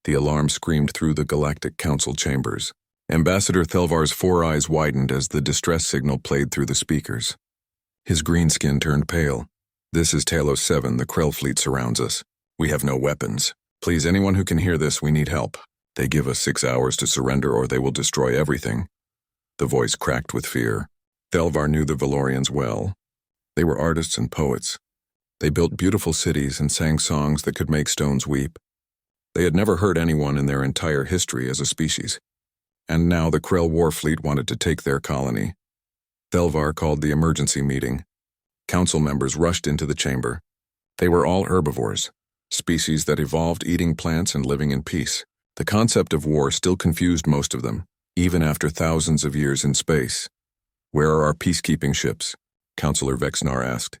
The alarm screamed through the Galactic Council chambers. Ambassador Thelvar's 4 eyes widened as the distress signal played through the speakers. His green skin turned pale. "This is Talos 7, the Krell fleet surrounds us. We have no weapons. Please, anyone who can hear this, we need help. They give us 6 hours to surrender or they will destroy everything." The voice cracked with fear. Thelvar knew the Valorians well. They were artists and poets. They built beautiful cities and sang songs that could make stones weep. They had never hurt anyone in their entire history as a species. And now the Krell war fleet wanted to take their colony. Thelvar called the emergency meeting. Council members rushed into the chamber. They were all herbivores, species that evolved eating plants and living in peace. The concept of war still confused most of them, even after thousands of years in space. "Where are our peacekeeping ships?" Councillor Vexnar asked.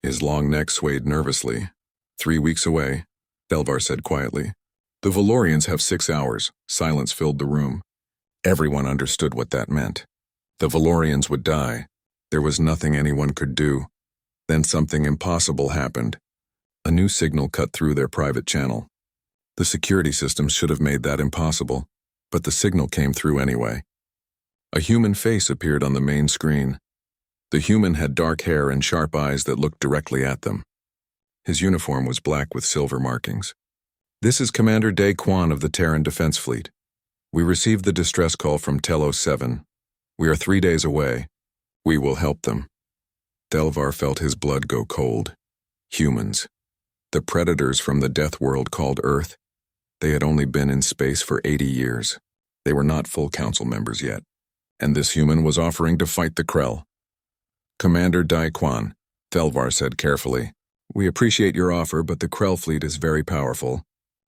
His long neck swayed nervously. 3 weeks away," Thelvar said quietly. "The Valorians have 6 hours." Silence filled the room. Everyone understood what that meant. The Valorians would die. There was nothing anyone could do. Then something impossible happened. A new signal cut through their private channel. The security systems should have made that impossible, but the signal came through anyway. A human face appeared on the main screen. The human had dark hair and sharp eyes that looked directly at them. His uniform was black with silver markings. "This is Commander Day Kwan of the Terran Defense Fleet. We received the distress call from Telos 7. We are 3 days away. We will help them." Thelvar felt his blood go cold. Humans. The predators from the death world called Earth. They had only been in space for 80 years. They were not full council members yet. And this human was offering to fight the Krell. "Commander Dai Kwan," Thelvar said carefully, "we appreciate your offer, but the Krell fleet is very powerful.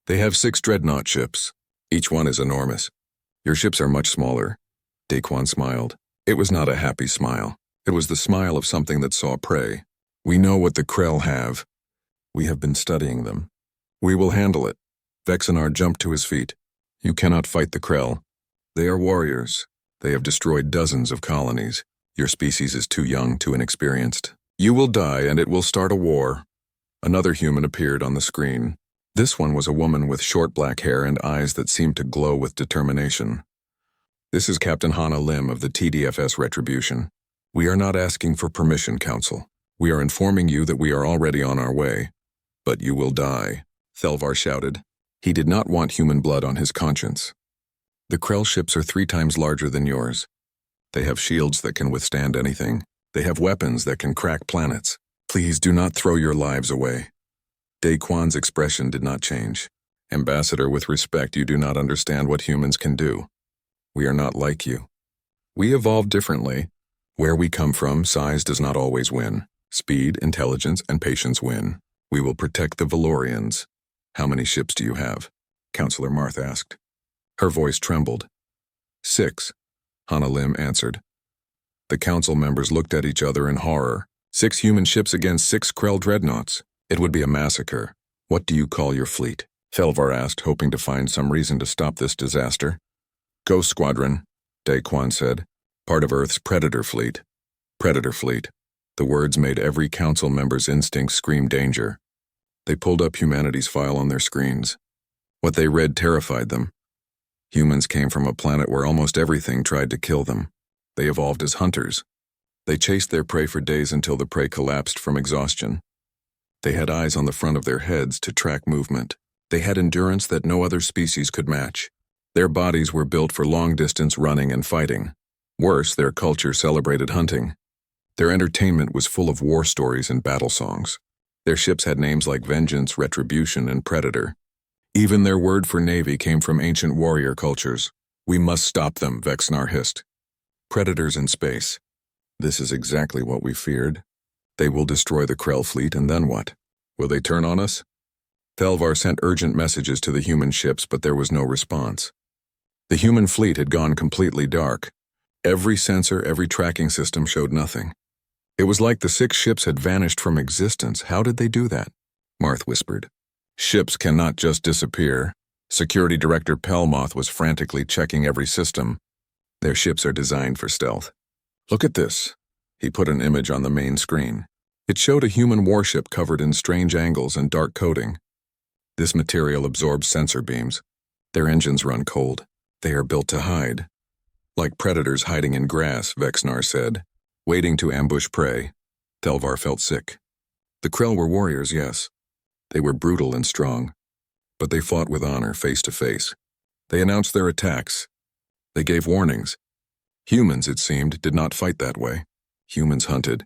They have 6 dreadnought ships. Each one is enormous. Your ships are much smaller." Daquan smiled. It was not a happy smile. It was the smile of something that saw prey. "We know what the Krell have. We have been studying them. We will handle it." Vexnar jumped to his feet. "You cannot fight the Krell. They are warriors. They have destroyed dozens of colonies. Your species is too young, too inexperienced. You will die, and it will start a war." Another human appeared on the screen. This one was a woman with short black hair and eyes that seemed to glow with determination. "This is Captain Hana Lim of the TDFS Retribution. We are not asking for permission, Council. We are informing you that we are already on our way. But you will die," Thelvar shouted. He did not want human blood on his conscience. "The Krell ships are 3 times larger than yours. They have shields that can withstand anything. They have weapons that can crack planets. Please do not throw your lives away." Daquan's expression did not change. "Ambassador, with respect, you do not understand what humans can do. We are not like you. We evolve differently. Where we come from, size does not always win. Speed, intelligence, and patience win. We will protect the Valorians." "How many ships do you have?" Councillor Marth asked. Her voice trembled. 6, Hana Lim answered. The council members looked at each other in horror. 6 human ships against 6 Krell dreadnoughts. It would be a massacre. "What do you call your fleet?" Thelvar asked, hoping to find some reason to stop this disaster. "Ghost Squadron," Daquan said. "Part of Earth's Predator Fleet." Predator Fleet. The words made every council member's instincts scream danger. They pulled up humanity's file on their screens. What they read terrified them. Humans came from a planet where almost everything tried to kill them. They evolved as hunters. They chased their prey for days until the prey collapsed from exhaustion. They had eyes on the front of their heads to track movement. They had endurance that no other species could match. Their bodies were built for long-distance running and fighting. Worse, their culture celebrated hunting. Their entertainment was full of war stories and battle songs. Their ships had names like Vengeance, Retribution, and Predator. Even their word for navy came from ancient warrior cultures. "We must stop them," Vexnar hissed. "Predators in space. This is exactly what we feared. They will destroy the Krell fleet, and then what? Will they turn on us?" Thelvar sent urgent messages to the human ships, but there was no response. The human fleet had gone completely dark. Every sensor, every tracking system showed nothing. It was like the 6 ships had vanished from existence. How did they do that? Marth whispered. "Ships cannot just disappear." Security Director Pelmoth was frantically checking every system. "Their ships are designed for stealth. Look at this." He put an image on the main screen. It showed a human warship covered in strange angles and dark coating. "This material absorbs sensor beams. Their engines run cold. They are built to hide. Like predators hiding in grass, Vexnar said, waiting to ambush prey. Telvar felt sick. The Krell were warriors, yes. They were brutal and strong. But they fought with honor, face to face. They announced their attacks. They gave warnings. Humans, it seemed, did not fight that way. Humans hunted.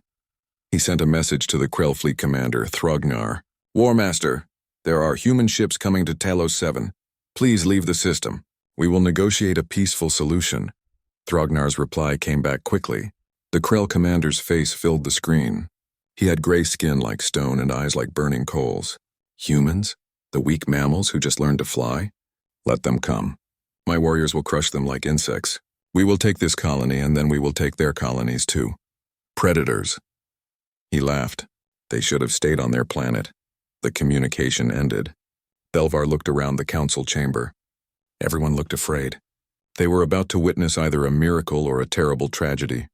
He sent a message to the Krell fleet commander, Thrognar. Warmaster, there are human ships coming to Talos 7. Please leave the system. We will negotiate a peaceful solution. Thrognar's reply came back quickly. The Krell commander's face filled the screen. He had gray skin like stone and eyes like burning coals. Humans? The weak mammals who just learned to fly? Let them come. My warriors will crush them like insects. We will take this colony and then we will take their colonies too. Predators. He laughed. They should have stayed on their planet. The communication ended. Belvar looked around the council chamber. Everyone looked afraid. They were about to witness either a miracle or a terrible tragedy.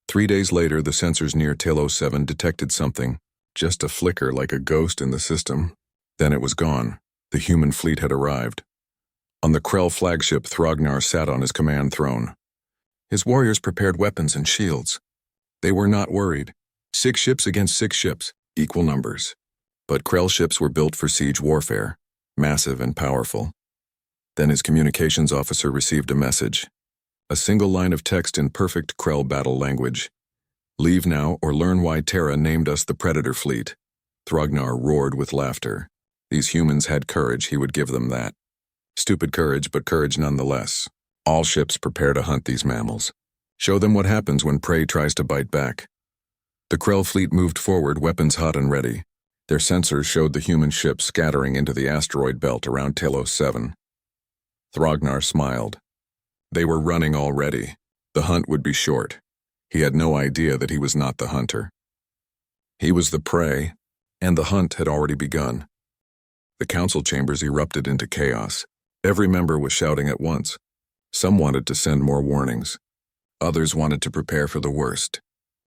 3 days later, the sensors near Talos 7 detected something, just a flicker like a ghost in the system. Then it was gone. The human fleet had arrived. On the Krell flagship, Thrognar sat on his command throne. His warriors prepared weapons and shields. They were not worried. 6 ships against 6 ships, equal numbers. But Krell ships were built for siege warfare, massive and powerful. Then his communications officer received a message. A single line of text in perfect Krell battle language. Leave now or learn why Terra named us the Predator Fleet. Thrognar roared with laughter. These humans had courage, he would give them that. Stupid courage, but courage nonetheless. All ships prepare to hunt these mammals. Show them what happens when prey tries to bite back. The Krell fleet moved forward, weapons hot and ready. Their sensors showed the human ships scattering into the asteroid belt around Talos 7. Thrognar smiled. They were running already. The hunt would be short. He had no idea that he was not the hunter. He was the prey, and the hunt had already begun. The council chambers erupted into chaos. Every member was shouting at once. Some wanted to send more warnings. Others wanted to prepare for the worst.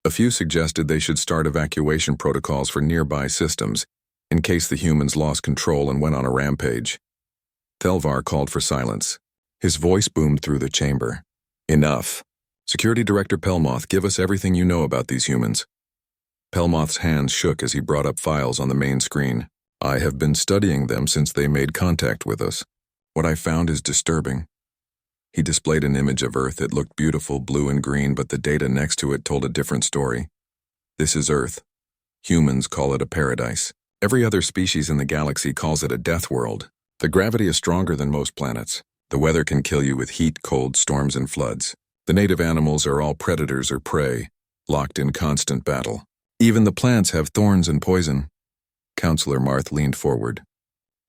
A few suggested they should start evacuation protocols for nearby systems, in case the humans lost control and went on a rampage. Telvar called for silence. His voice boomed through the chamber. Enough. Security Director Pelmoth, give us everything you know about these humans. Pelmoth's hands shook as he brought up files on the main screen. I have been studying them since they made contact with us. What I found is disturbing. He displayed an image of Earth. It looked beautiful, blue and green, but the data next to it told a different story. This is Earth. Humans call it a paradise. Every other species in the galaxy calls it a death world. The gravity is stronger than most planets. The weather can kill you with heat, cold, storms, and floods. The native animals are all predators or prey, locked in constant battle. Even the plants have thorns and poison. Counselor Marth leaned forward.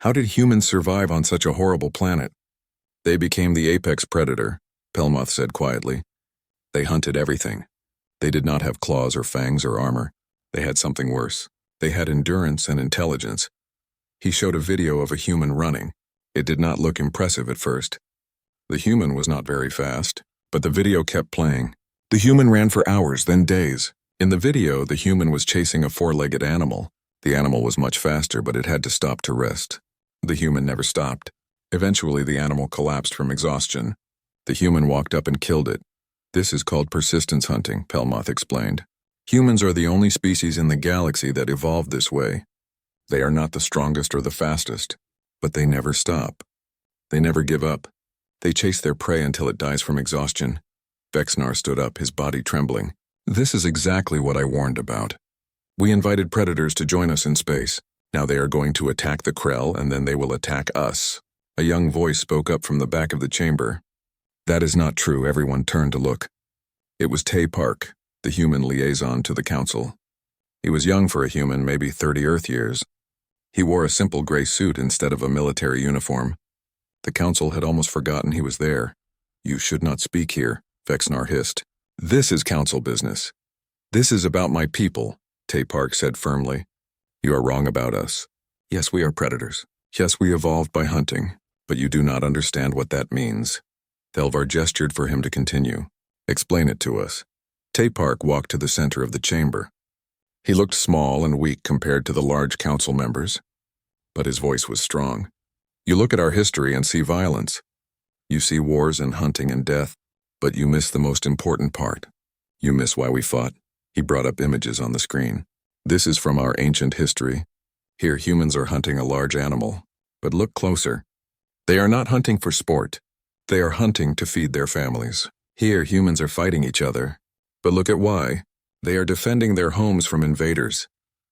How did humans survive on such a horrible planet? They became the apex predator, Pelmoth said quietly. They hunted everything. They did not have claws or fangs or armor. They had something worse. They had endurance and intelligence. He showed a video of a human running. It did not look impressive at first. The human was not very fast, but the video kept playing. The human ran for hours, then days. In the video, the human was chasing a 4-legged animal. The animal was much faster, but it had to stop to rest. The human never stopped. Eventually, the animal collapsed from exhaustion. The human walked up and killed it. This is called persistence hunting, Pelmoth explained. Humans are the only species in the galaxy that evolved this way. They are not the strongest or the fastest, but they never stop. They never give up. They chase their prey until it dies from exhaustion. Vexnar stood up, his body trembling. This is exactly what I warned about. We invited predators to join us in space. Now they are going to attack the Krell, and then they will attack us. A young voice spoke up from the back of the chamber. That is not true. Everyone turned to look. It was Tay Park, the human liaison to the council. He was young for a human, maybe 30 Earth years. He wore a simple gray suit instead of a military uniform. The council had almost forgotten he was there. You should not speak here, Vexnar hissed. This is council business. This is about my people, Tay Park said firmly. You are wrong about us. Yes, we are predators. Yes, we evolved by hunting, but you do not understand what that means. Telvar gestured for him to continue. Explain it to us. Tay Park walked to the center of the chamber. He looked small and weak compared to the large council members, but his voice was strong. You look at our history and see violence. You see wars and hunting and death, but you miss the most important part. You miss why we fought. He brought up images on the screen. This is from our ancient history. Here humans are hunting a large animal, but look closer. They are not hunting for sport. They are hunting to feed their families. Here humans are fighting each other, but look at why. They are defending their homes from invaders.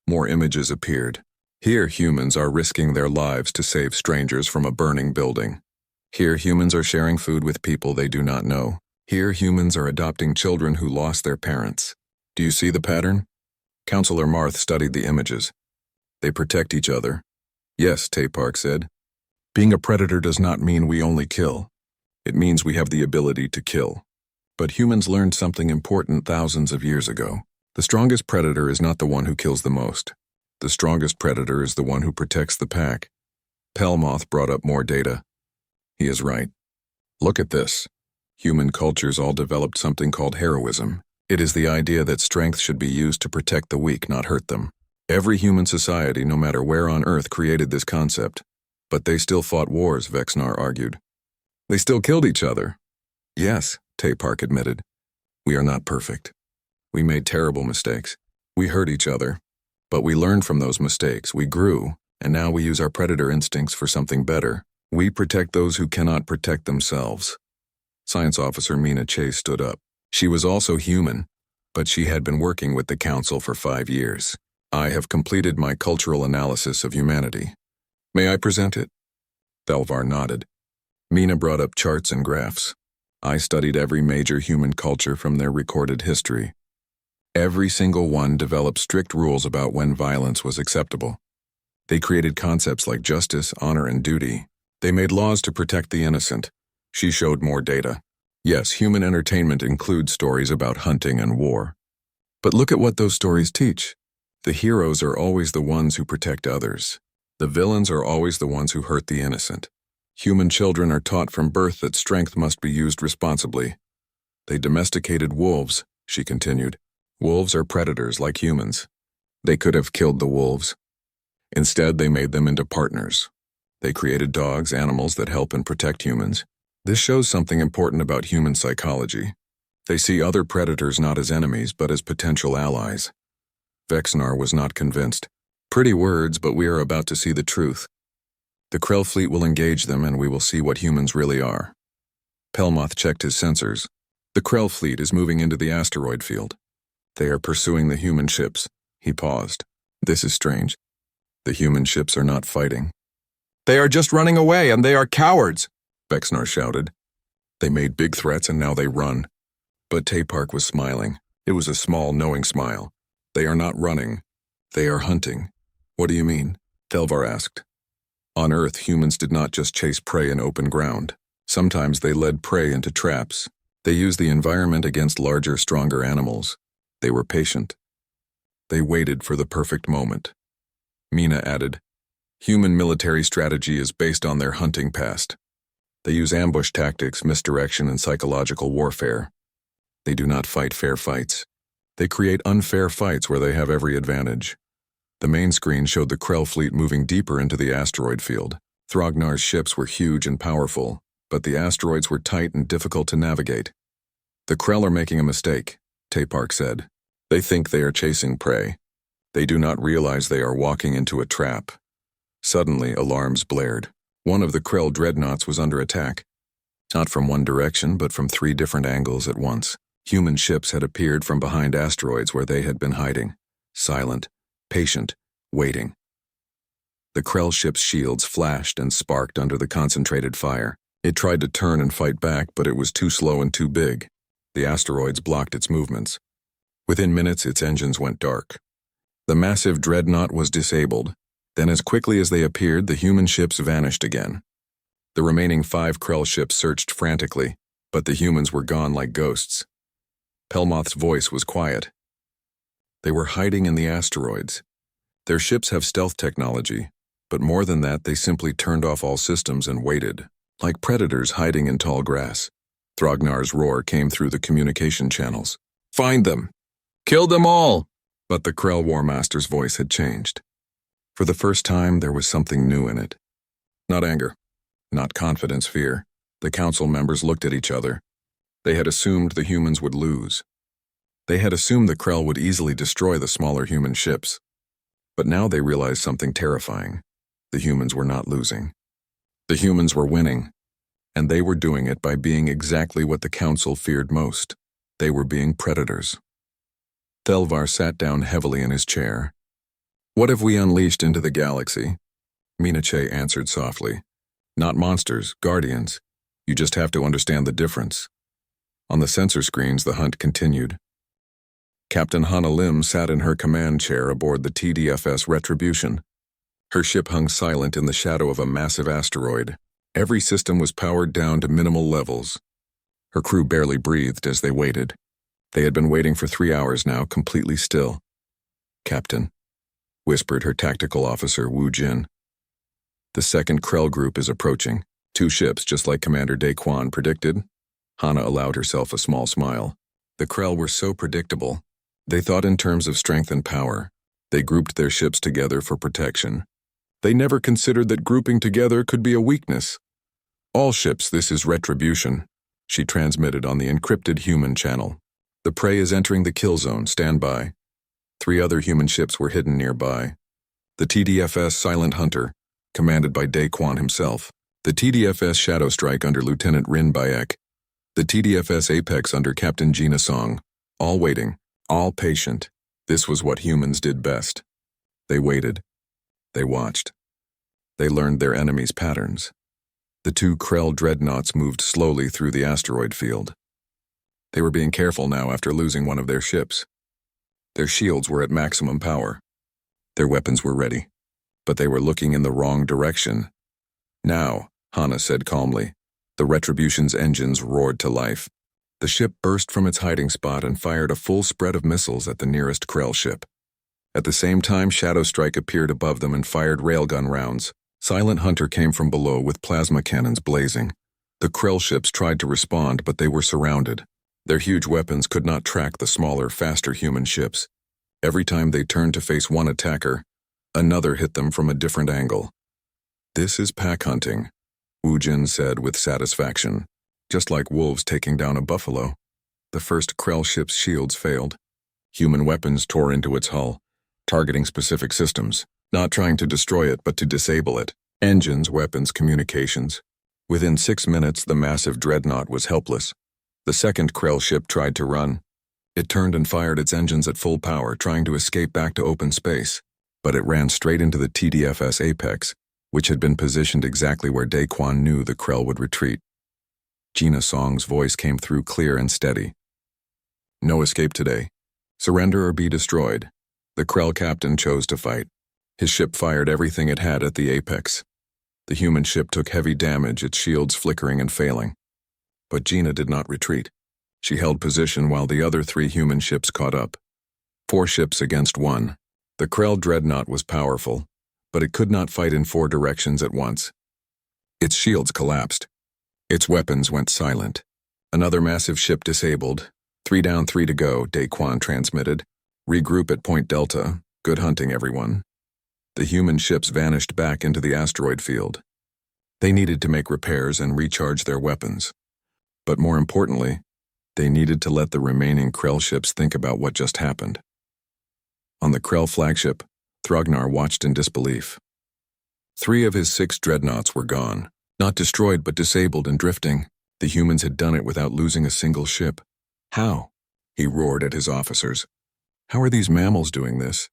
More images appeared. Here humans are risking their lives to save strangers from a burning building. Here humans are sharing food with people they do not know. Here humans are adopting children who lost their parents. Do you see the pattern? Counselor Marth studied the images. They protect each other. Yes, Park said. Being a predator does not mean we only kill. It means we have the ability to kill. But humans learned something important thousands of years ago. The strongest predator is not the one who kills the most. The strongest predator is the one who protects the pack. Pelmoth brought up more data. He is right. Look at this. Human cultures all developed something called heroism. It is the idea that strength should be used to protect the weak, not hurt them. Every human society, no matter where on Earth, created this concept. But they still fought wars, Vexnar argued. They still killed each other. Yes, Park admitted. We are not perfect. We made terrible mistakes. We hurt each other. But we learned from those mistakes, we grew, and now we use our predator instincts for something better. We protect those who cannot protect themselves. Science Officer Mina Chase stood up. She was also human, but she had been working with the Council for 5 years. I have completed my cultural analysis of humanity. May I present it? Thelvar nodded. Mina brought up charts and graphs. I studied every major human culture from their recorded history. Every single one developed strict rules about when violence was acceptable. They created concepts like justice, honor, and duty. They made laws to protect the innocent. She showed more data. Yes, human entertainment includes stories about hunting and war. But look at what those stories teach. The heroes are always the ones who protect others. The villains are always the ones who hurt the innocent. Human children are taught from birth that strength must be used responsibly. They domesticated wolves, she continued. Wolves are predators like humans. They could have killed the wolves. Instead, they made them into partners. They created dogs, animals that help and protect humans. This shows something important about human psychology. They see other predators not as enemies, but as potential allies. Vexnar was not convinced. Pretty words, but we are about to see the truth. The Krell fleet will engage them, and we will see what humans really are. Pelmoth checked his sensors. The Krell fleet is moving into the asteroid field. They are pursuing the human ships. He paused. This is strange. The human ships are not fighting. They are just running away, and they are cowards, Vexnar shouted. They made big threats, and now they run. But Park was smiling. It was a small, knowing smile. They are not running. They are hunting. What do you mean? Thelvar asked. On Earth, humans did not just chase prey in open ground. Sometimes they led prey into traps. They used the environment against larger, stronger animals. They were patient. They waited for the perfect moment. Mina added, human military strategy is based on their hunting past. They use ambush tactics, misdirection, and psychological warfare. They do not fight fair fights. They create unfair fights where they have every advantage. The main screen showed the Krell fleet moving deeper into the asteroid field. Thrognar's ships were huge and powerful, but the asteroids were tight and difficult to navigate. The Krell are making a mistake, Park said. They think they are chasing prey. They do not realize they are walking into a trap. Suddenly, alarms blared. One of the Krell dreadnoughts was under attack. Not from one direction, but from 3 different angles at once. Human ships had appeared from behind asteroids where they had been hiding. Silent, patient, waiting. The Krell ship's shields flashed and sparked under the concentrated fire. It tried to turn and fight back, but it was too slow and too big. The asteroids blocked its movements. Within minutes, its engines went dark. The massive dreadnought was disabled. Then as quickly as they appeared, the human ships vanished again. The remaining 5 Krell ships searched frantically, but the humans were gone like ghosts. Pelmoth's voice was quiet. They were hiding in the asteroids. Their ships have stealth technology, but more than that, they simply turned off all systems and waited, like predators hiding in tall grass. Thrognar's roar came through the communication channels. Find them! Kill them all! But the Krell War Master's voice had changed. For the first time, there was something new in it. Not anger, not confidence, fear. The council members looked at each other. They had assumed the humans would lose. They had assumed the Krell would easily destroy the smaller human ships. But now they realized something terrifying. The humans were not losing. The humans were winning. And they were doing it by being exactly what the council feared most. They were being predators. Thelvar sat down heavily in his chair. What have we unleashed into the galaxy? Minache answered softly. Not monsters, guardians. You just have to understand the difference. On the sensor screens, the hunt continued. Captain Hana Lim sat in her command chair aboard the TDFS Retribution. Her ship hung silent in the shadow of a massive asteroid. Every system was powered down to minimal levels. Her crew barely breathed as they waited. They had been waiting for 3 hours now, completely still. Captain, whispered her tactical officer, Wu Jin. The second Krell group is approaching. 2 ships, just like Commander Daquan predicted. Hana allowed herself a small smile. The Krell were so predictable. They thought in terms of strength and power. They grouped their ships together for protection. They never considered that grouping together could be a weakness. All ships, this is Retribution, she transmitted on the encrypted human channel. The prey is entering the kill zone, stand by. 3 other human ships were hidden nearby. The TDFS Silent Hunter, commanded by Daquan himself. The TDFS Shadow Strike under Lieutenant Rin Bayek. The TDFS Apex under Captain Gina Song. All waiting, all patient. This was what humans did best. They waited. They watched. They learned their enemies' patterns. The 2 Krell dreadnoughts moved slowly through the asteroid field. They were being careful now after losing one of their ships. Their shields were at maximum power. Their weapons were ready. But they were looking in the wrong direction. Now, Hana said calmly. The Retribution's engines roared to life. The ship burst from its hiding spot and fired a full spread of missiles at the nearest Krell ship. At the same time, Shadow Strike appeared above them and fired railgun rounds. Silent Hunter came from below with plasma cannons blazing. The Krell ships tried to respond, but they were surrounded. Their huge weapons could not track the smaller, faster human ships. Every time they turned to face one attacker, another hit them from a different angle. This is pack hunting, Wu Jin said with satisfaction. Just like wolves taking down a buffalo. The first Krell ship's shields failed. Human weapons tore into its hull, targeting specific systems, not trying to destroy it but to disable it. Engines, weapons, communications. Within 6 minutes, the massive dreadnought was helpless. The second Krell ship tried to run. It turned and fired its engines at full power, trying to escape back to open space. But it ran straight into the TDFS Apex, which had been positioned exactly where Daquan knew the Krell would retreat. Gina Song's voice came through clear and steady. No escape today. Surrender or be destroyed. The Krell captain chose to fight. His ship fired everything it had at the apex. The human ship took heavy damage, its shields flickering and failing. But Gina did not retreat. She held position while the other 3 human ships caught up. 4 ships against 1. The Krell dreadnought was powerful, but it could not fight in 4 directions at once. Its shields collapsed. Its weapons went silent. Another massive ship disabled. 3 down, 3 to go, Daquan transmitted. Regroup at Point Delta. Good hunting, everyone. The human ships vanished back into the asteroid field. They needed to make repairs and recharge their weapons. But more importantly, they needed to let the remaining Krell ships think about what just happened. On the Krell flagship, Thrognar watched in disbelief. 3 of his 6 dreadnoughts were gone. Not destroyed, but disabled and drifting. The humans had done it without losing a single ship. How? He roared at his officers. How are these mammals doing this?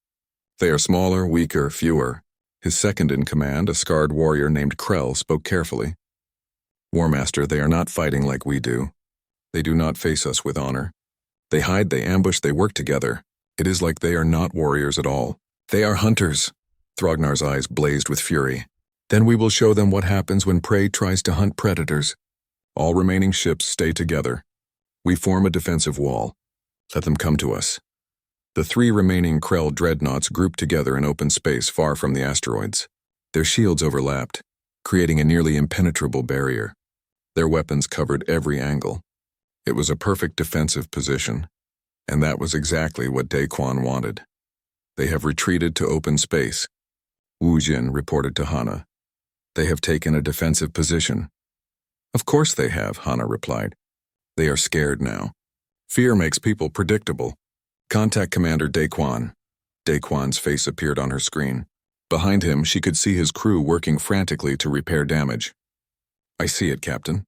They are smaller, weaker, fewer. His second in command, a scarred warrior named Krell, spoke carefully. Warmaster, they are not fighting like we do. They do not face us with honor. They hide, they ambush, they work together. It is like they are not warriors at all. They are hunters. Thrognar's eyes blazed with fury. Then we will show them what happens when prey tries to hunt predators. All remaining ships stay together. We form a defensive wall. Let them come to us. The 3 remaining Krell dreadnoughts grouped together in open space far from the asteroids. Their shields overlapped, creating a nearly impenetrable barrier. Their weapons covered every angle. It was a perfect defensive position, and that was exactly what Daquan wanted. They have retreated to open space, Wu Jin reported to Hana. They have taken a defensive position. Of course they have, Hana replied. They are scared now. Fear makes people predictable. Contact Commander Daquan. Daquan's face appeared on her screen. Behind him, she could see his crew working frantically to repair damage. I see it, Captain.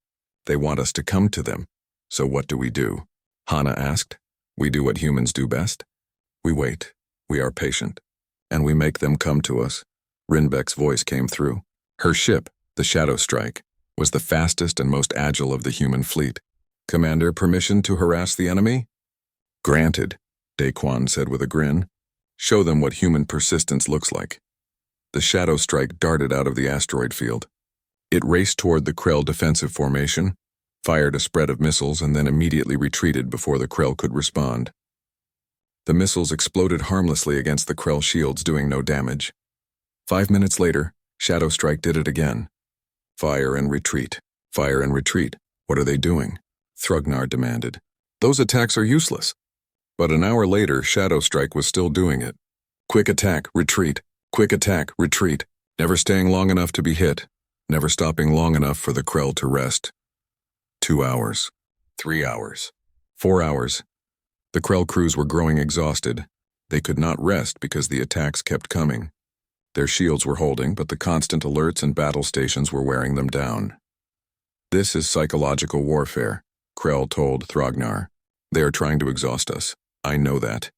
They want us to come to them. So what do we do? Hana asked. We do what humans do best. We wait. We are patient. And we make them come to us. Rinbeck's voice came through. Her ship, the Shadow Strike, was the fastest and most agile of the human fleet. Commander, permission to harass the enemy? Granted, Daquan said with a grin. Show them what human persistence looks like. The Shadow Strike darted out of the asteroid field. It raced toward the Krell defensive formation, fired a spread of missiles, and then immediately retreated before the Krell could respond. The missiles exploded harmlessly against the Krell shields, doing no damage. 5 minutes later, Shadow Strike did it again. Fire and retreat. Fire and retreat. What are they doing? Thrugnar demanded. Those attacks are useless. But an hour later, Shadow Strike was still doing it. Quick attack, retreat. Quick attack, retreat. Never staying long enough to be hit. Never stopping long enough for the Krell to rest. 2 hours. 3 hours. 4 hours. The Krell crews were growing exhausted. They could not rest because the attacks kept coming. Their shields were holding, but the constant alerts and battle stations were wearing them down. This is psychological warfare, Krell told Thrognar. They are trying to exhaust us. I know that.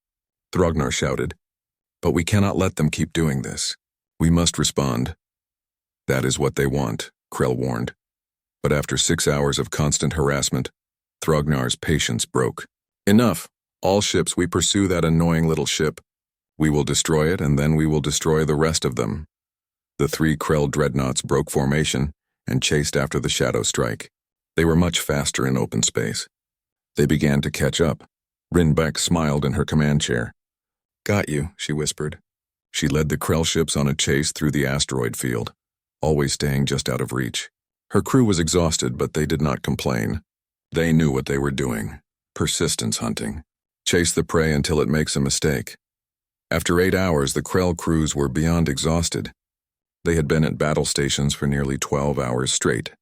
Thrognar shouted. But we cannot let them keep doing this. We must respond. That is what they want, Krell warned. But after 6 hours of constant harassment, Thrognar's patience broke. Enough. All ships, we pursue that annoying little ship. We will destroy it, and then we will destroy the rest of them. The 3 Krell dreadnoughts broke formation and chased after the Shadow Strike. They were much faster in open space. They began to catch up. Rinbeck smiled in her command chair. Got you, she whispered. She led the Krell ships on a chase through the asteroid field, always staying just out of reach. Her crew was exhausted, but they did not complain. They knew what they were doing. Persistence hunting. Chase the prey until it makes a mistake. After 8 hours, the Krell crews were beyond exhausted. They had been at battle stations for nearly 12 hours straight.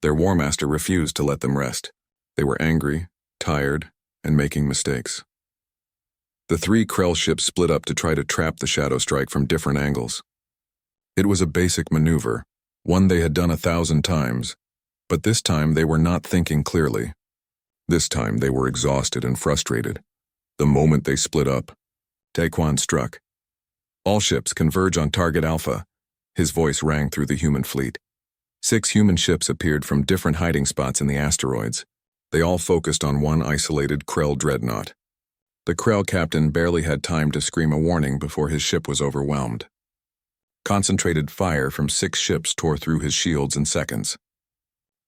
Their War Master refused to let them rest. They were angry, tired, and making mistakes. The 3 Krell ships split up to try to trap the Shadow Strike from different angles. It was a basic maneuver, one they had done 1,000 times, but this time they were not thinking clearly. This time they were exhausted and frustrated. The moment they split up, Daquan struck. All ships converge on target Alpha. His voice rang through the human fleet. 6 human ships appeared from different hiding spots in the asteroids. They all focused on one isolated Krell dreadnought. The Krell captain barely had time to scream a warning before his ship was overwhelmed. Concentrated fire from 6 ships tore through his shields in seconds.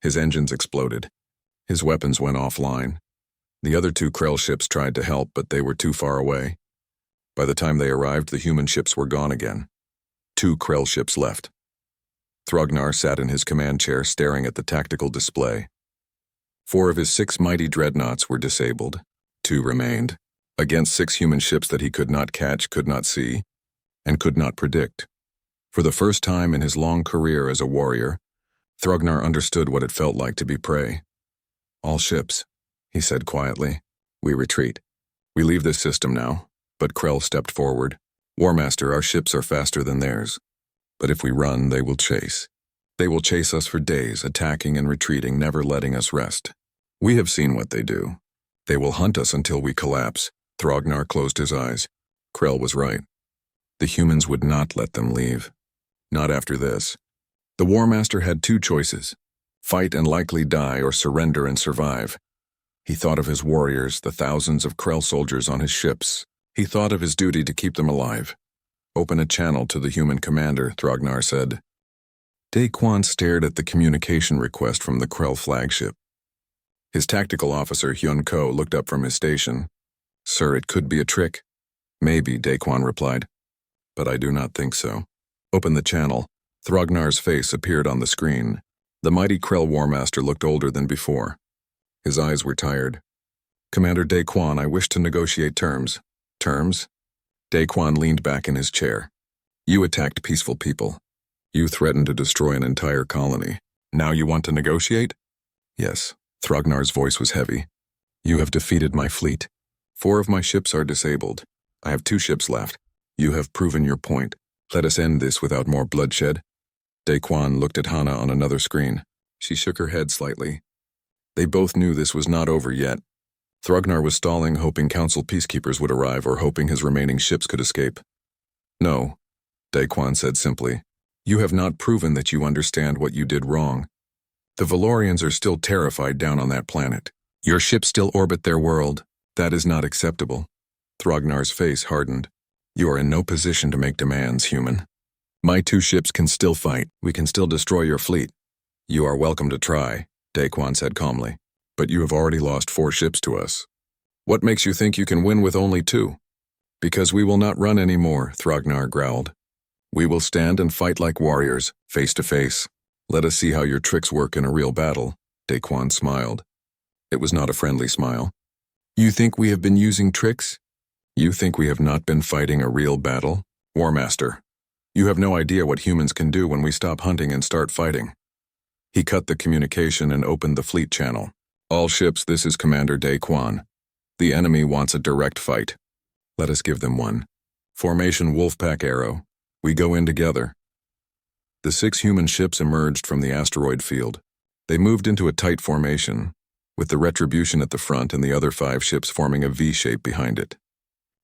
His engines exploded. His weapons went offline. The other 2 Krell ships tried to help, but they were too far away. By the time they arrived, the human ships were gone again. 2 Krell ships left. Thrognar sat in his command chair staring at the tactical display. 4 of his 6 mighty dreadnoughts were disabled. 2 remained, against 6 human ships that he could not catch, could not see, and could not predict. For the first time in his long career as a warrior, Thrognar understood what it felt like to be prey. All ships, he said quietly. We retreat. We leave this system now. But Krell stepped forward. War Master, our ships are faster than theirs. But if we run, they will chase. They will chase us for days, attacking and retreating, never letting us rest. We have seen what they do. They will hunt us until we collapse. Thrognar closed his eyes. Krell was right. The humans would not let them leave. Not after this. The War Master had 2 choices. Fight and likely die, or surrender and survive. He thought of his warriors, the thousands of Krell soldiers on his ships. He thought of his duty to keep them alive. Open a channel to the human commander, Thrognar said. Daquan stared at the communication request from the Krell flagship. His tactical officer, Hyun Ko, looked up from his station. Sir, it could be a trick. Maybe, Daquan replied. But I do not think so. Open the channel. Thrognar's face appeared on the screen. The mighty Krell War Master looked older than before. His eyes were tired. Commander Daquan, I wish to negotiate terms. Terms? Daquan leaned back in his chair. You attacked peaceful people. You threatened to destroy an entire colony. Now you want to negotiate? Yes. Thrognar's voice was heavy. You have defeated my fleet. 4 of my ships are disabled. I have 2 ships left. You have proven your point. Let us end this without more bloodshed. Daquan looked at Hana on another screen. She shook her head slightly. They both knew this was not over yet. Thrognar was stalling, hoping Council peacekeepers would arrive or hoping his remaining ships could escape. No, Daquan said simply. You have not proven that you understand what you did wrong. The Valorians are still terrified down on that planet. Your ships still orbit their world. That is not acceptable. Thrognar's face hardened. You are in no position to make demands, human. My 2 ships can still fight. We can still destroy your fleet. You are welcome to try, Daquan said calmly. But you have already lost 4 ships to us. What makes you think you can win with only 2? Because we will not run anymore, Thrognar growled. We will stand and fight like warriors, face to face. Let us see how your tricks work in a real battle, Daquan smiled. It was not a friendly smile. You think we have been using tricks? You think we have not been fighting a real battle? Warmaster, you have no idea what humans can do when we stop hunting and start fighting. He cut the communication and opened the fleet channel. All ships, this is Commander Daquan. The enemy wants a direct fight. Let us give them one. Formation Wolfpack Arrow. We go in together. The 6 human ships emerged from the asteroid field. They moved into a tight formation, with the Retribution at the front and the other 5 ships forming a V-shape behind it.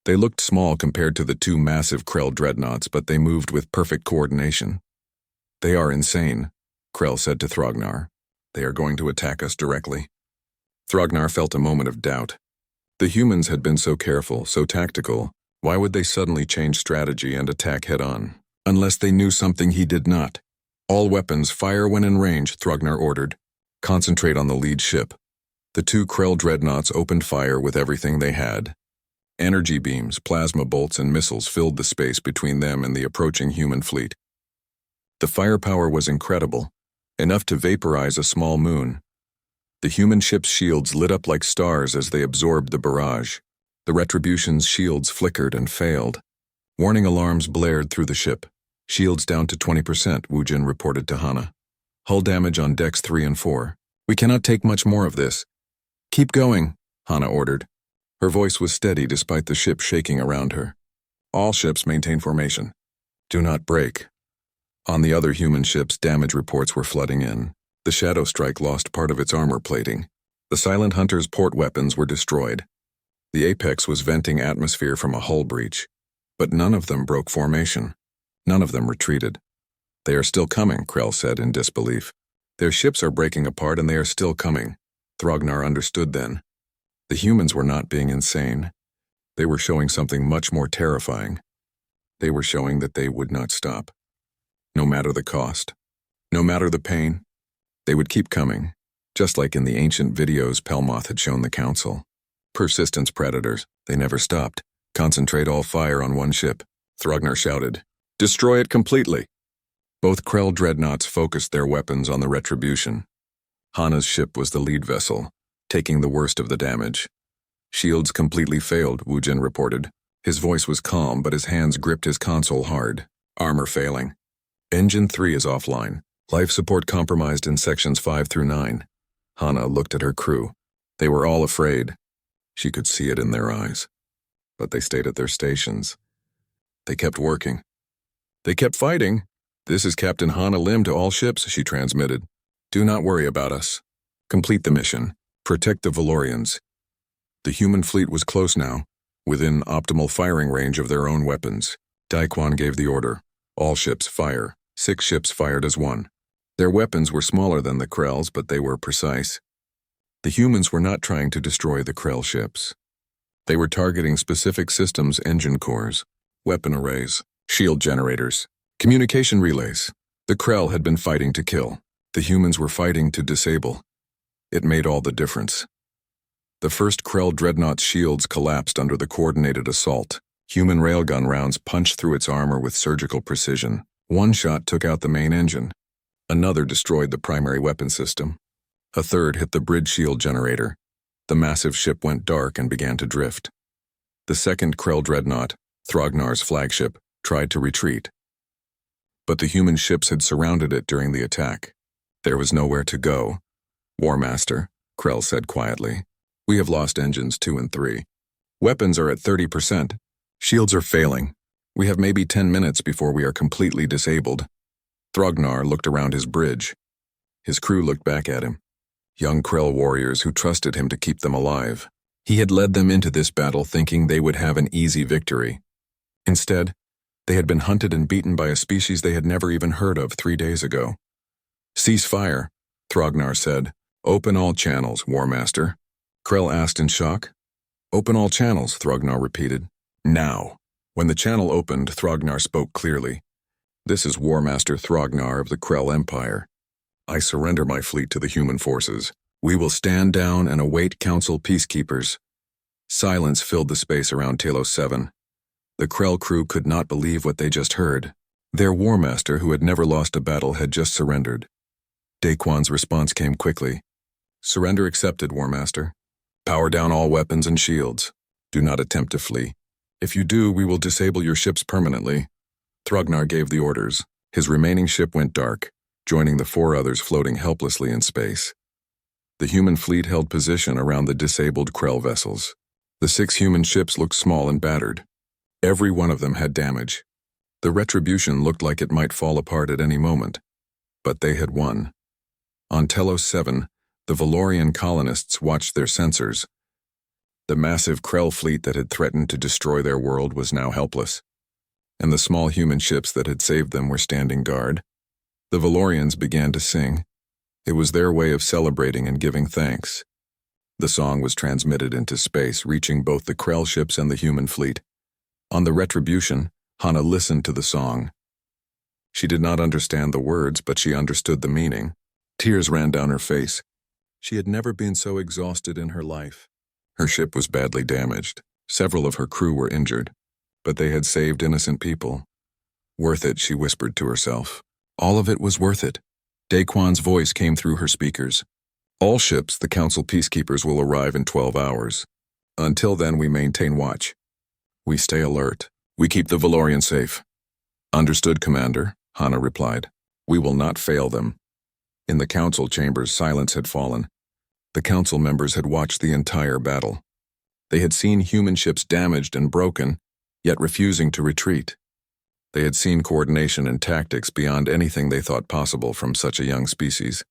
They looked small compared to the 2 massive Krell dreadnoughts, but they moved with perfect coordination. They are insane, Krell said to Thrognar. They are going to attack us directly. Thrognar felt a moment of doubt. The humans had been so careful, so tactical. Why would they suddenly change strategy and attack head-on? Unless they knew something he did not. All weapons fire when in range, Thrognar ordered. Concentrate on the lead ship. The 2 Krell dreadnoughts opened fire with everything they had. Energy beams, plasma bolts, and missiles filled the space between them and the approaching human fleet. The firepower was incredible, enough to vaporize a small moon. The human ship's shields lit up like stars as they absorbed the barrage. The Retribution's shields flickered and failed. Warning alarms blared through the ship. Shields down to 20%, Wujin reported to Hana. Hull damage on decks 3 and 4. We cannot take much more of this. Keep going, Hana ordered. Her voice was steady despite the ship shaking around her. All ships maintain formation. Do not break. On the other human ships, damage reports were flooding in. The Shadow Strike lost part of its armor plating. The Silent Hunter's port weapons were destroyed. The Apex was venting atmosphere from a hull breach. But none of them broke formation. None of them retreated. They are still coming, Krell said in disbelief. Their ships are breaking apart and they are still coming. Thrognar understood then. The humans were not being insane. They were showing something much more terrifying. They were showing that they would not stop. No matter the cost. No matter the pain. They would keep coming. Just like in the ancient videos Pelmoth had shown the Council. Persistence predators. They never stopped. Concentrate all fire on one ship. Thrognar shouted. Destroy it completely. Both Krell dreadnoughts focused their weapons on the Retribution. Hana's ship was the lead vessel, taking the worst of the damage. Shields completely failed, Wujin reported. His voice was calm, but his hands gripped his console hard. Armor failing. Engine 3 is offline. Life support compromised in sections 5 through 9. Hana looked at her crew. They were all afraid. She could see it in their eyes. But they stayed at their stations. They kept working. They kept fighting. This is Captain Hana Lim to all ships, she transmitted. Do not worry about us. Complete the mission. Protect the Valorians. The human fleet was close now, within optimal firing range of their own weapons. Daquan gave the order. All ships fire. 6 ships fired as one. Their weapons were smaller than the Krell's, but they were precise. The humans were not trying to destroy the Krell ships. They were targeting specific systems' engine cores, weapon arrays, shield generators, communication relays. The Krell had been fighting to kill. The humans were fighting to disable. It made all the difference. The first Krell dreadnought's shields collapsed under the coordinated assault. Human railgun rounds punched through its armor with surgical precision. One shot took out the main engine. Another destroyed the primary weapon system. A third hit the bridge shield generator. The massive ship went dark and began to drift. The second Krell dreadnought, Thrognar's flagship, tried to retreat. but the human ships had surrounded it during the attack. There was nowhere to go. War Master, Krell said quietly. We have lost engines 2 and 3. Weapons are at 30%. Shields are failing. We have maybe 10 minutes before we are completely disabled. Thrognar looked around his bridge. His crew looked back at him. Young Krell warriors who trusted him to keep them alive. He had led them into this battle thinking they would have an easy victory. Instead, they had been hunted and beaten by a species they had never even heard of 3 days ago. Cease fire, Thrognar said. Open all channels, War Master. Krell asked in shock. Open all channels, Thrognar repeated. Now. When the channel opened, Thrognar spoke clearly. This is War Master Thrognar of the Krell Empire. I surrender my fleet to the human forces. We will stand down and await Council peacekeepers. Silence filled the space around Talos 7. The Krell crew could not believe what they just heard. Their War Master, who had never lost a battle, had just surrendered. Daquan's response came quickly. Surrender accepted, War Master. Power down all weapons and shields. Do not attempt to flee. If you do, we will disable your ships permanently. Thrognar gave the orders. His remaining ship went dark, joining the 4 others floating helplessly in space. The human fleet held position around the disabled Krell vessels. The 6 human ships looked small and battered. Every one of them had damage. The Retribution looked like it might fall apart at any moment. But they had won. On Telos 7, the Valorian colonists watched their sensors. The massive Krell fleet that had threatened to destroy their world was now helpless, and the small human ships that had saved them were standing guard. The Valorians began to sing. It was their way of celebrating and giving thanks. The song was transmitted into space, reaching both the Krell ships and the human fleet. On the Retribution, Hana listened to the song. She did not understand the words, but she understood the meaning. Tears ran down her face. She had never been so exhausted in her life. Her ship was badly damaged. Several of her crew were injured, but they had saved innocent people. Worth it, she whispered to herself. All of it was worth it. Daquan's voice came through her speakers. All ships, the Council peacekeepers, will arrive in 12 hours. Until then, we maintain watch. We stay alert. We keep the Valorian safe. Understood, Commander, Hana replied. We will not fail them. In the Council chambers, silence had fallen. The Council members had watched the entire battle. They had seen human ships damaged and broken, yet refusing to retreat. They had seen coordination and tactics beyond anything they thought possible from such a young species.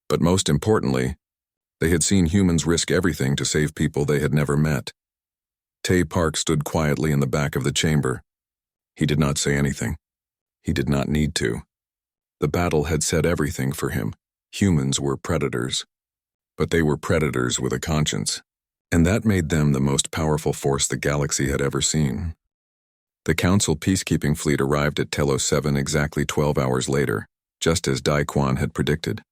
But most importantly, they had seen humans risk everything to save people they had never met. Tay Park stood quietly in the back of the chamber. He did not say anything. He did not need to. The battle had said everything for him. Humans were predators. But they were predators with a conscience, and that made them the most powerful force the galaxy had ever seen. The Council peacekeeping fleet arrived at Telos 7 exactly 12 hours later, just as Daquan had predicted.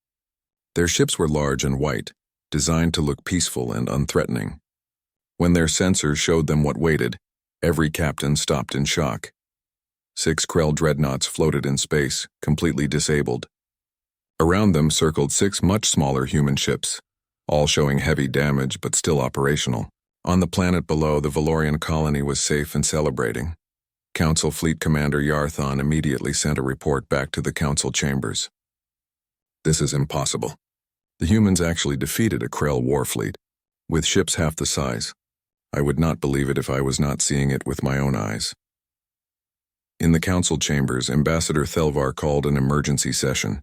Their ships were large and white, designed to look peaceful and unthreatening. When their sensors showed them what waited, every captain stopped in shock. 6 Krell dreadnoughts floated in space, completely disabled. Around them circled 6 much smaller human ships, all showing heavy damage but still operational. On the planet below, the Valorian colony was safe and celebrating. Council Fleet Commander Yarthon immediately sent a report back to the Council chambers. This is impossible. The humans actually defeated a Krell war fleet, with ships half the size. I would not believe it if I was not seeing it with my own eyes. In the Council chambers, Ambassador Thelvar called an emergency session.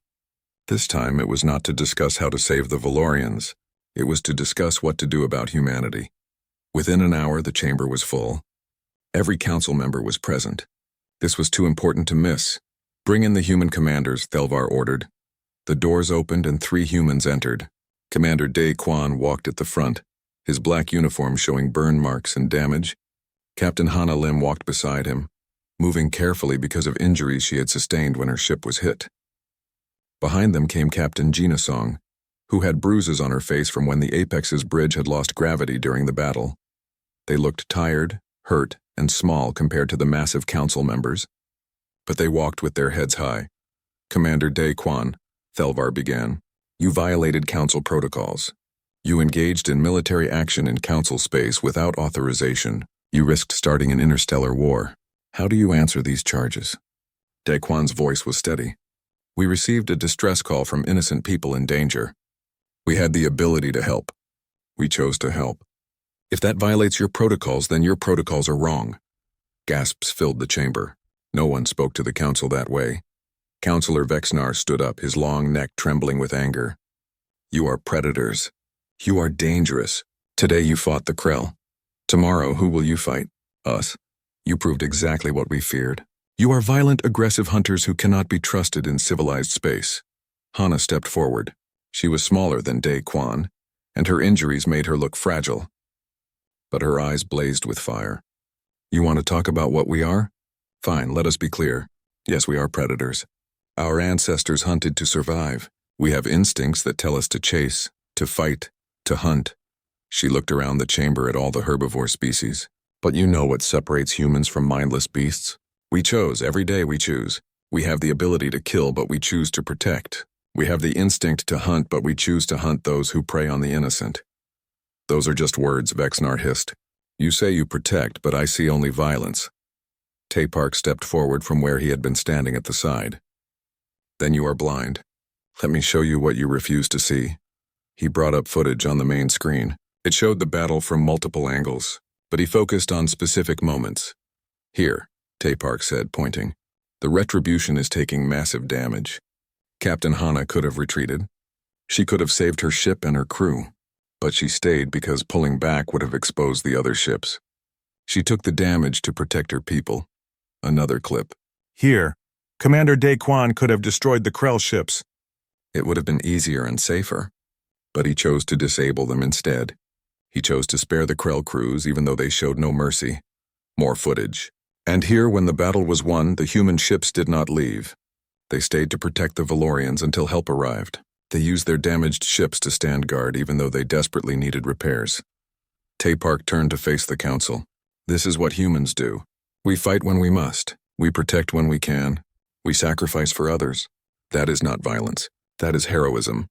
This time it was not to discuss how to save the Valorians. It was to discuss what to do about humanity. Within an hour, the chamber was full. Every council member was present. This was too important to miss. Bring in the human commanders, Thelvar ordered. The doors opened and 3 humans entered. Commander Daquan walked at the front, his black uniform showing burn marks and damage. Captain Hana Lim walked beside him, moving carefully because of injuries she had sustained when her ship was hit. Behind them came Captain Gina Song, who had bruises on her face from when the Apex's bridge had lost gravity during the battle. They looked tired, hurt, and small compared to the massive council members, but they walked with their heads high. Commander Daquan, Thelvar began, you violated council protocols. You engaged in military action in council space without authorization. You risked starting an interstellar war. How do you answer these charges? Daquan's voice was steady. We received a distress call from innocent people in danger. We had the ability to help. We chose to help. If that violates your protocols, then your protocols are wrong. Gasps filled the chamber. No one spoke to the council that way. Counselor Vexnar stood up, his long neck trembling with anger. You are predators. You are dangerous. Today you fought the Krell. Tomorrow, who will you fight? Us. You proved exactly what we feared. You are violent, aggressive hunters who cannot be trusted in civilized space. Hana stepped forward. She was smaller than Daquan, and her injuries made her look fragile. But her eyes blazed with fire. You want to talk about what we are? Fine, let us be clear. Yes, we are predators. Our ancestors hunted to survive. We have instincts that tell us to chase, to fight, to hunt. She looked around the chamber at all the herbivore species. But you know what separates humans from mindless beasts? We chose, every day we choose. We have the ability to kill, but we choose to protect. We have the instinct to hunt, but we choose to hunt those who prey on the innocent. Those are just words, Vexnar hissed. You say you protect, but I see only violence. Taypark stepped forward from where he had been standing at the side. Then you are blind. Let me show you what you refuse to see. He brought up footage on the main screen. It showed the battle from multiple angles, but he focused on specific moments. Here, Taypark said, pointing. The Retribution is taking massive damage. Captain Hana could have retreated. She could have saved her ship and her crew, but she stayed because pulling back would have exposed the other ships. She took the damage to protect her people. Another clip. Here, Commander Daquan could have destroyed the Krell ships. It would have been easier and safer, but he chose to disable them instead. He chose to spare the Krell crews even though they showed no mercy. More footage. And here, when the battle was won, the human ships did not leave. They stayed to protect the Valorians until help arrived. They used their damaged ships to stand guard even though they desperately needed repairs. Taypark turned to face the council. This is what humans do. We fight when we must. We protect when we can. We sacrifice for others. That is not violence. That is heroism.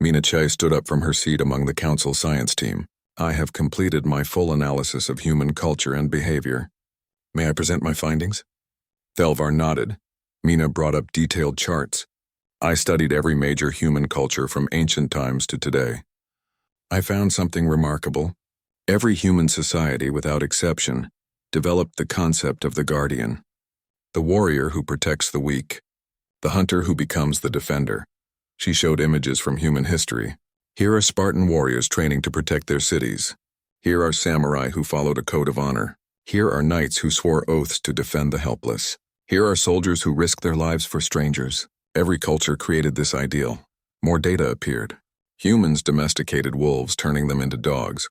Mina Chai stood up from her seat among the council science team. I have completed my full analysis of human culture and behavior. May I present my findings? Thelvar nodded. Mina brought up detailed charts. I studied every major human culture from ancient times to today. I found something remarkable. Every human society, without exception, developed the concept of the guardian, the warrior who protects the weak, the hunter who becomes the defender. She showed images from human history. Here are Spartan warriors training to protect their cities. Here are samurai who followed a code of honor. Here are knights who swore oaths to defend the helpless. Here are soldiers who risked their lives for strangers. Every culture created this ideal. More data appeared. Humans domesticated wolves, turning them into dogs.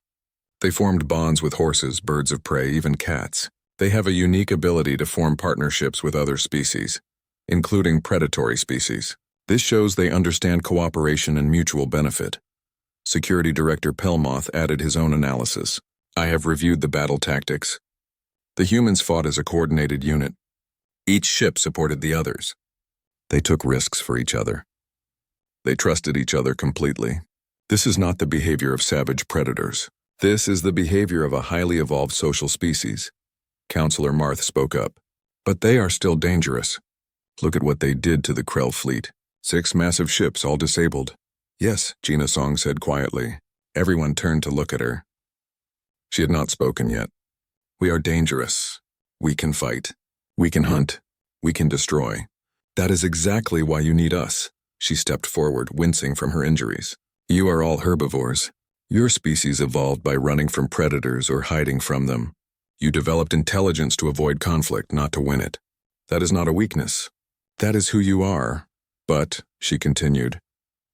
They formed bonds with horses, birds of prey, even cats. They have a unique ability to form partnerships with other species, including predatory species. This shows they understand cooperation and mutual benefit. Security Director Pelmoth added his own analysis. I have reviewed the battle tactics. The humans fought as a coordinated unit. Each ship supported the others. They took risks for each other. They trusted each other completely. This is not the behavior of savage predators. This is the behavior of a highly evolved social species. Counselor Marth spoke up. But they are still dangerous. Look at what they did to the Krell fleet. 6 massive ships, all disabled. Yes, Gina Song said quietly. Everyone turned to look at her. She had not spoken yet. We are dangerous. We can fight. We can hunt. We can destroy. That is exactly why you need us. She stepped forward, wincing from her injuries. You are all herbivores. Your species evolved by running from predators or hiding from them. You developed intelligence to avoid conflict, not to win it. That is not a weakness. That is who you are. But, she continued,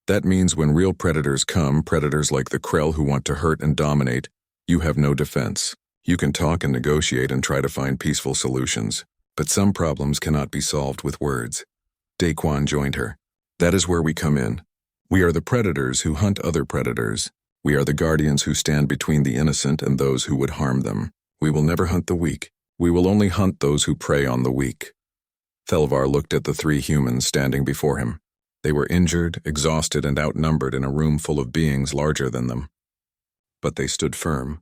that means when real predators come, predators like the Krell who want to hurt and dominate, you have no defense. You can talk and negotiate and try to find peaceful solutions, but some problems cannot be solved with words. Daquan joined her. That is where we come in. We are the predators who hunt other predators. We are the guardians who stand between the innocent and those who would harm them. We will never hunt the weak. We will only hunt those who prey on the weak. Thelvar looked at the 3 humans standing before him. They were injured, exhausted, and outnumbered in a room full of beings larger than them. But they stood firm.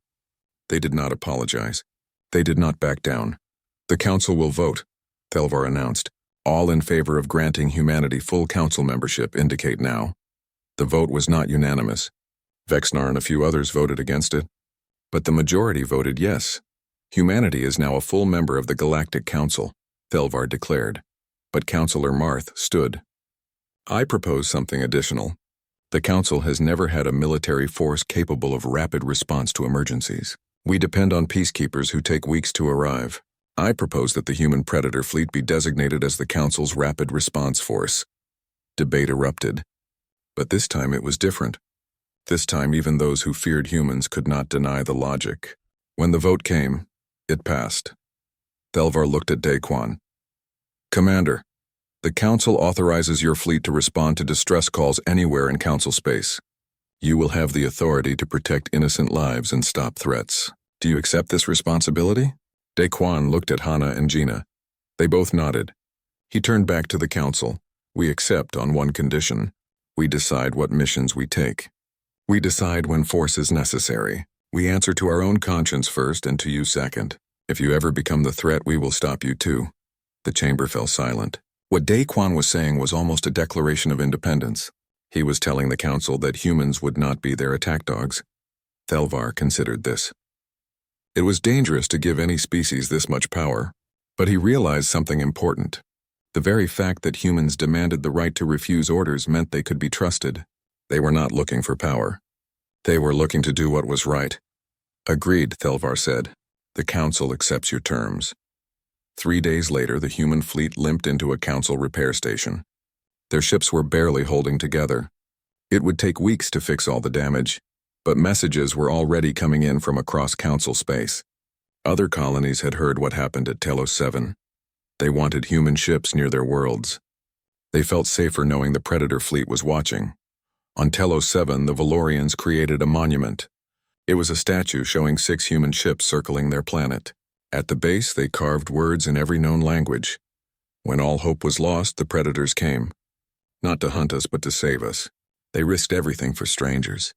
They did not apologize. They did not back down. The council will vote, Thelvar announced. All in favor of granting humanity full council membership indicate now. The vote was not unanimous. Vexnar and a few others voted against it, but the majority voted yes. Humanity is now a full member of the Galactic Council, Thelvar declared, but Councillor Marth stood. I propose something additional. The Council has never had a military force capable of rapid response to emergencies. We depend on peacekeepers who take weeks to arrive. I propose that the human predator fleet be designated as the Council's rapid response force. Debate erupted. But this time it was different. This time even those who feared humans could not deny the logic. When the vote came, it passed. Thelvar looked at Daquan. Commander, the Council authorizes your fleet to respond to distress calls anywhere in Council space. You will have the authority to protect innocent lives and stop threats. Do you accept this responsibility? Daquan looked at Hana and Gina. They both nodded. He turned back to the Council. We accept on one condition. We decide what missions we take. We decide when force is necessary. We answer to our own conscience first and to you second. If you ever become the threat, we will stop you too. The chamber fell silent. What Daquan was saying was almost a declaration of independence. He was telling the Council that humans would not be their attack dogs. Thelvar considered this. It was dangerous to give any species this much power, but he realized something important. The very fact that humans demanded the right to refuse orders meant they could be trusted. They were not looking for power. They were looking to do what was right. Agreed, Thelvar said. The Council accepts your terms. 3 days later, the human fleet limped into a Council repair station. Their ships were barely holding together. It would take weeks to fix all the damage, but messages were already coming in from across Council space. Other colonies had heard what happened at Telos 7. They wanted human ships near their worlds. They felt safer knowing the Predator fleet was watching. On Telos 7, the Valorians created a monument. It was a statue showing 6 human ships circling their planet. At the base, they carved words in every known language. When all hope was lost, the Predators came. Not to hunt us, but to save us. They risked everything for strangers.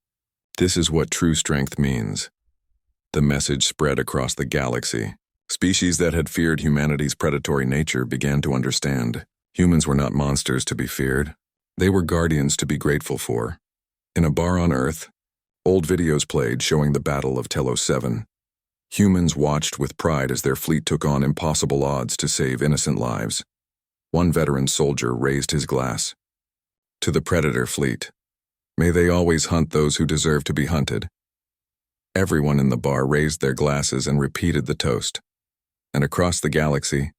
This is what true strength means. The message spread across the galaxy. Species that had feared humanity's predatory nature began to understand. Humans were not monsters to be feared. They were guardians to be grateful for. In a bar on Earth, old videos played showing the Battle of Telos 7. Humans watched with pride as their fleet took on impossible odds to save innocent lives. One veteran soldier raised his glass. To the Predator fleet, may they always hunt those who deserve to be hunted. Everyone in the bar raised their glasses and repeated the toast. And across the galaxy,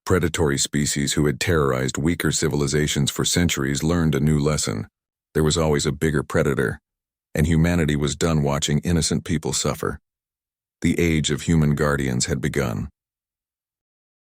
predatory species who had terrorized weaker civilizations for centuries learned a new lesson. There was always a bigger predator, and humanity was done watching innocent people suffer. The age of human guardians had begun.